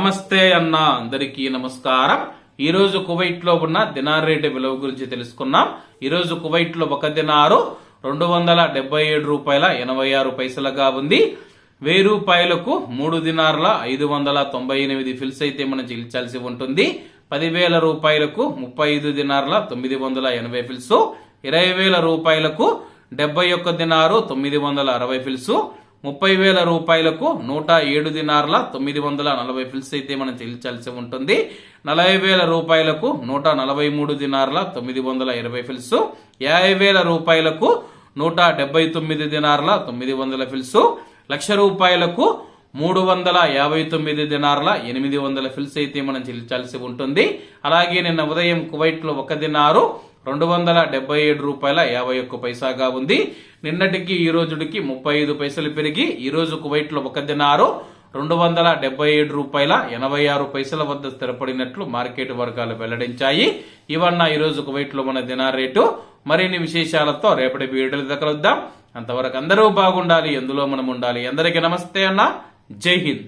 నమస్తే అన్న అందరికీ నమస్కారం. ఈ రోజు కువైట్ లో ఉన్న దినార్ రేటు విలువ గురించి తెలుసుకున్నాం. ఈ రోజు కువైట్ లో ఒక దినారు 277 రూపాయల 86 పైసలుగా ఉంది. 1000 రూపాయలకు 3 దినార్ల 598 ఫిల్స్ అయితే మనం చెల్లించాల్సి ఉంటుంది. 10,000 రూపాయలకు 35 దినార్ల 980 ఫిల్స్, 20,000 రూపాయలకు 71 దినారు 960 ఫిల్స్, 30,000 రూపాయలకు 107 దినార్ల 940 ఫిల్స్ అయితే మనం చెల్లించాల్సి ఉంటుంది. 40,000 రూపాయలకు 143 దినార్ల 920 ఫిల్స్, 50,000 రూపాయలకు 179 దినార్ల 900 ఫిల్స్, 1,00,000 రూపాయలకు 359 దినార్ల 800 ఫిల్స్ అయితే మనం చెల్లించాల్సి ఉంటుంది. అలాగే నిన్న ఉదయం కువైట్ లో ఒక దినారు 277 రూపాయల 51 పైసాగా ఉంది. నిన్నటికి ఈ రోజుకి 35 పైసలు పెరిగి ఈ రోజు కువైట్ లో ఒక దినారు 277 రూపాయల 86 పైసల వద్ద స్థిరపడినట్లు మార్కెట్ వర్గాలు వెల్లడించాయి. ఇవన్న ఈ రోజు కువైట్ లో మన దినార్ రేటు. మరిన్ని విశేషాలతో రేపటి వీడియోలు కలుద్దాం. అంతవరకు అందరూ బాగుండాలి, ఎందులో మనం ఉండాలి. అందరికీ నమస్తే అన్న, జై హింద్.